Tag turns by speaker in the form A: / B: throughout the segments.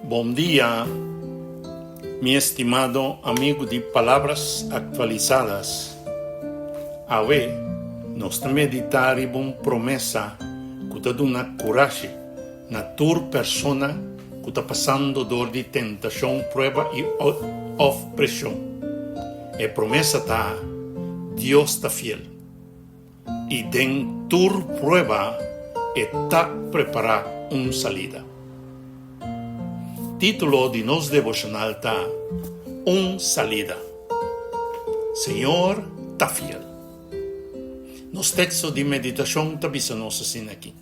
A: Bom dia, mi estimado amigo de Palavras Actualizadas. Hoje, nós meditaremos promessa que te dá coragem na tua persona que está passando dor de tentação, prova e opressão. E promessa está, Deus está fiel. E dentro tua prova está preparar uma salida. Título de nosso devocional está salida. Senhor está fiel. Nos textos de meditação está dizendo assim aqui.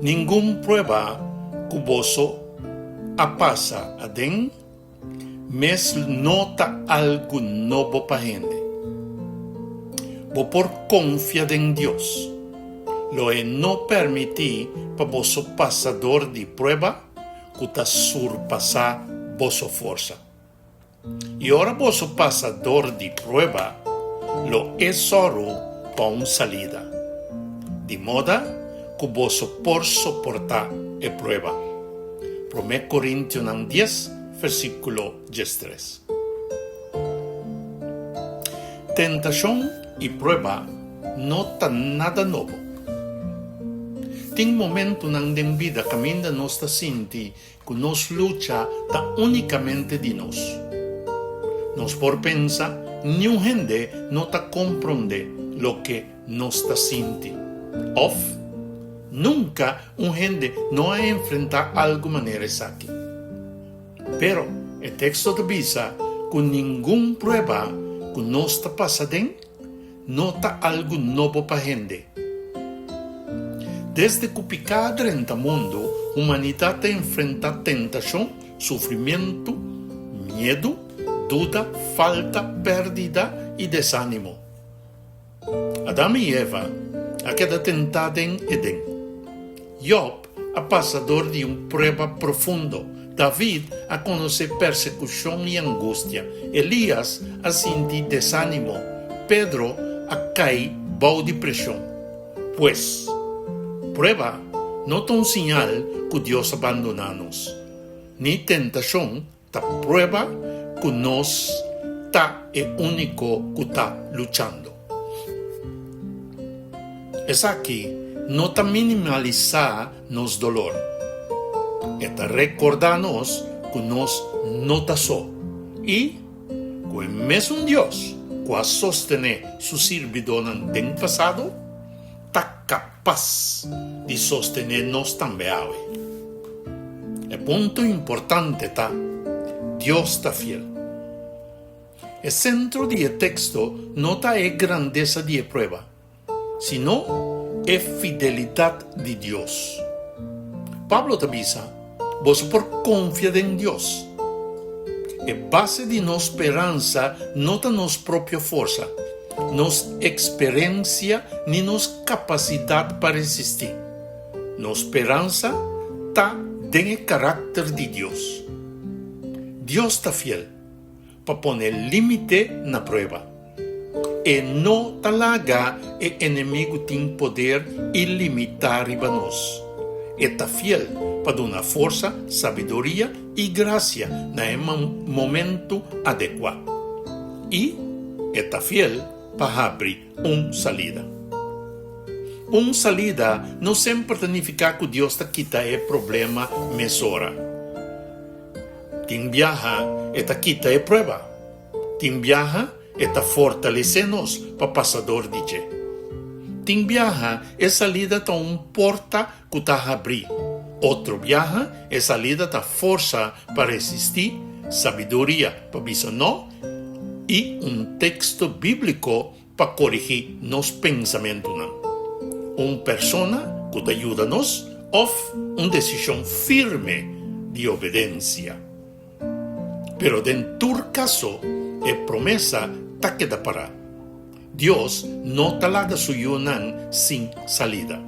A: Nenhuma prova que você passa adentro, mas nota algo novo para a gente. Vou por confiar em Deus. Lo é não permitir para você passar dor de prova que está surpassar vossa força. E ora você passa dor de prova, lo é só para uma salida. De modo que você pode suportar a prova. 1 Coríntios 10, versículo 13. Tentação e prova não está nada novo. Tem momento na vida que ainda nós está sentindo que nossa luta está unicamente de nós. Nós por pensar, nenhuma gente não está compreendendo o que nós está sentindo. Ou, nunca uma gente não a enfrentar algo maneira aqui. Pero, o texto diz que nenhuma prova que nós está passando não está algo novo para a gente. Desde que o pecado entra no mundo, a humanidade enfrenta tentação, sofrimento, medo, dúvida, falta, perda e desânimo. Adão e Eva queda tentada em Edém. Job, passador de uma prova profunda. David, a conhecer persecução e angústia. Elias, a sentir desânimo. Pedro, a cair em depressão. Pois, prova não é um sinal que Deus abandona-nos. Nem tentação está prova que nós é o único que está lutando. Essa aqui não está minimalizar nosso dolor. Está recordar-nos que nós não está só. E que o mesmo Deus que a sostener seu servidor no tempo passado está capaz de sostener-nos também. É ponto importante, tá? Deus está fiel. O centro do texto não está a grandeza de prova, sino a fidelidade de Deus. Pablo te diz, você por confiar em Deus. A base de nossa esperança não está nossa própria força, nossa experiência nem nossa capacidade para existir. Nossa esperança está no caráter de Deus. Deus está fiel para pôr limite na prova. E não está larga o inimigo tem poder ilimitar para nós. Está fiel para dar força, sabedoria e graça no momento adequado. E está fiel para abrir uma salida. Uma salida não sempre significa que Deus está quitando o problema mesora. Tem viaja está quitando a prova. Tem viaja está fortalecendo-nos para passador de Deus. Tem viaja é salida está uma porta que está a abrir. Outro viaja é salida está força para resistir, sabedoria para dizer não e texto bíblico para corrigir nos pensamentos. Uma persona que te ajuda-nos ou uma decisão firme de obediência. Pero dentro do caso, a promessa está queda para. Deus não está larga suyo sem salida.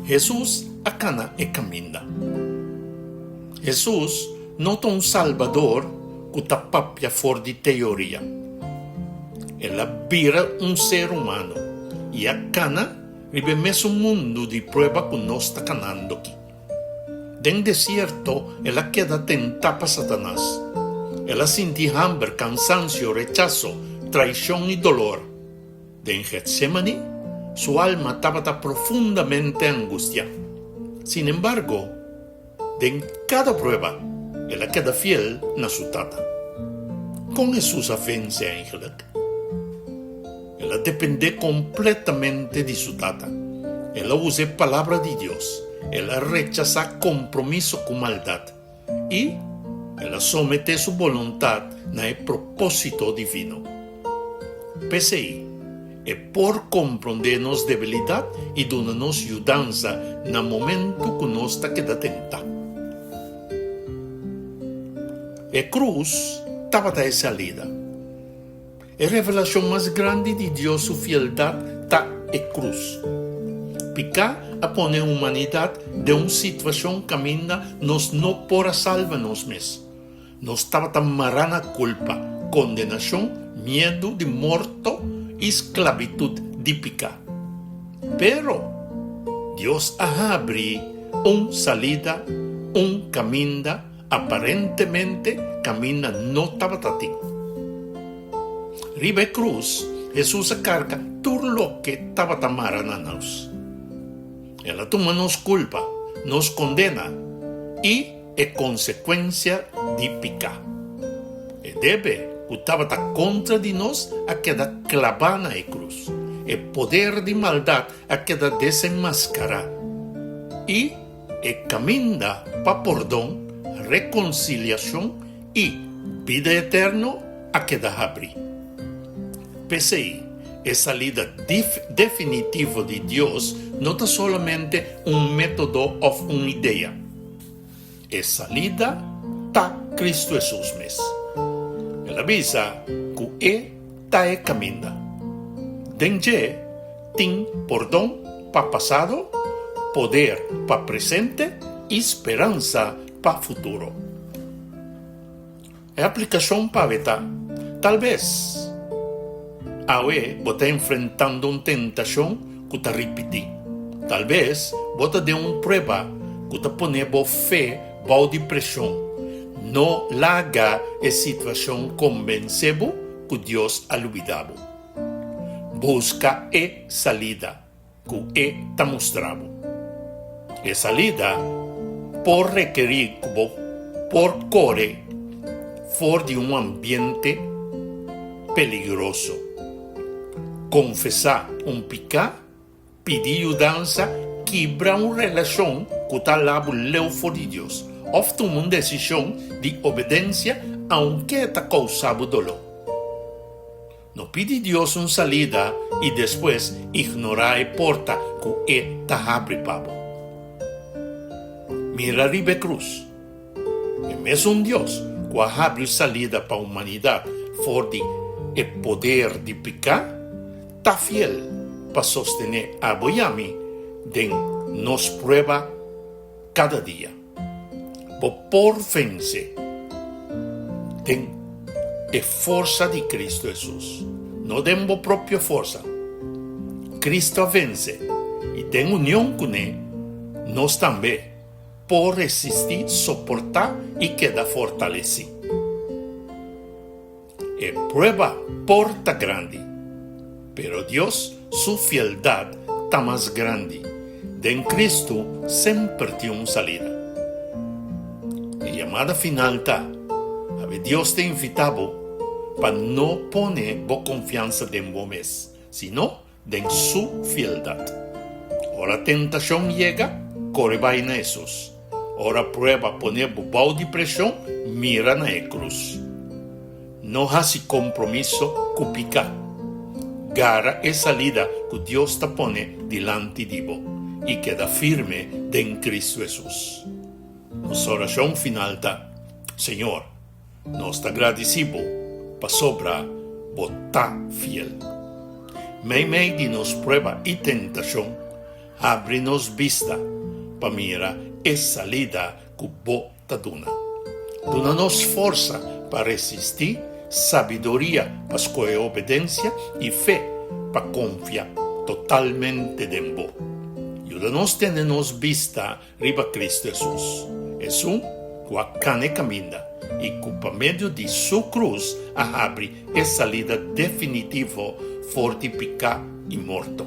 A: Jesus acana e caminha. Jesus não é um salvador que está papia fora de teoria. Ela vira um ser humano e acana vive mesmo mundo de prova que nós está canando aqui. Den desierto, ela queda tentada para Satanás. Ela sentí hambre, cansancio, rechazo, traición y dolor. En Getsemaní, su alma estaba profundamente angustiada. Sin embargo, en cada prueba, ela queda fiel na su tata. Con Jesús vence a Angelic. Ela depende completamente de su tata. Ela usa a palavra de Deus. Ela rechaza compromisso com maldade. E ela somete sua vontade no propósito divino. PCI é por compreender nossa debilidade e dar-nos ajudança no momento que nós está queda tentar. A cruz estava a salida. A revelação mais grande de Deus, sua fieldade, está a cruz. Picar a poner a humanidade de uma situação que ainda nós não podemos salvar nós mesmos. Nós estávamos amarrados na culpa, condenação, medo de morte e esclavitud de picar. Pero Deus abre uma salida, caminho, aparentemente caminho não estava tativo. Riba a cruz, Jesus carga tudo o que estava amarrado a nós. Ela toma nos culpa, nos condena e é consequência de picar. E deve, o estava contra de nós, a queda clavar na cruz. É poder de maldade a queda desenmascarar. E é caminho para perdão, reconciliação e vida eterna a queda abrir. PCI, a salida definitiva de Deus não é somente método ou uma ideia. A salida está Cristo Jesus mesmo. Ela avisa que está o caminho. Dengue tem perdão para passado, poder para presente e esperança para futuro. A aplicação para vetar, talvez você está enfrentando uma tentação que está repetindo. Talvez você de uma prova que está ponendo fé para depressão. Não larga a situação convencendo que Deus a olvidado. Busca a salida que está mostrado. A salida por requerir por correr fora de um ambiente peligroso. Confessar picar, pedir mudança, quebrar uma relação que está lá fora de Deus. Ou tomar uma decisão de obediência, aunque está causando dolor. Não pedir a Deus uma salida e depois ignorar a porta que está abre para você. Mira arriba a cruz. É mesmo Deus que abre salida para a humanidade fora de poder de pecar, está fiel para sostener a Miami de nos prueba cada dia. Por vencer, tem a força de Cristo Jesus. Não tem a própria força. Cristo vence e tem união com Ele. Nós também, por resistir, suportar e quedar fortalecido. É prueba porta grande, pero Deus, sua fieldade está mais grande. De Cristo sempre tem uma salida. A chamada final está: Deus te invitado para não poner boa confiança em você, sino em sua fieldade. Ora a tentação chega, corre vai na Jesus. Ora a prueba poner boa de pressão, mira na cruz. Não hace compromisso com picar. Gara e salida que Deus te pone delante de você e queda firme em Cristo Jesus. Nossa oração final está: Senhor, nós te agradecemos para sobrar botar fiel. Meio de nos prueba e tentação, abre-nos vista para mirar a salida que você te dona. Dona-nos força para resistir, sabedoria para escolher obediência e fé para confiar totalmente em você. Ayúdanos tenernos vista riba Cristo Jesús. Jesús, cuacane caminda, y por medio de su cruz, abre a salida definitivo, fortificar y morto.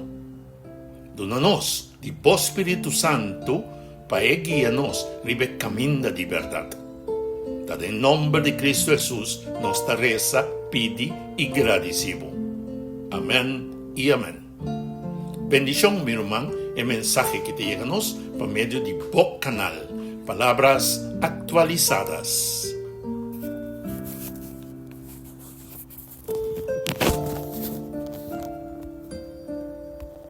A: Dona-nos de bom Espírito Santo para guiar-nos riba caminho de verdade. Dado em nome de Cristo Jesus, nossa reza, pide e agradecido. Amém e amém. Bendição, meu irmão, é mensagem que te chega-nos por meio de bom canal, Palavras Atualizadas.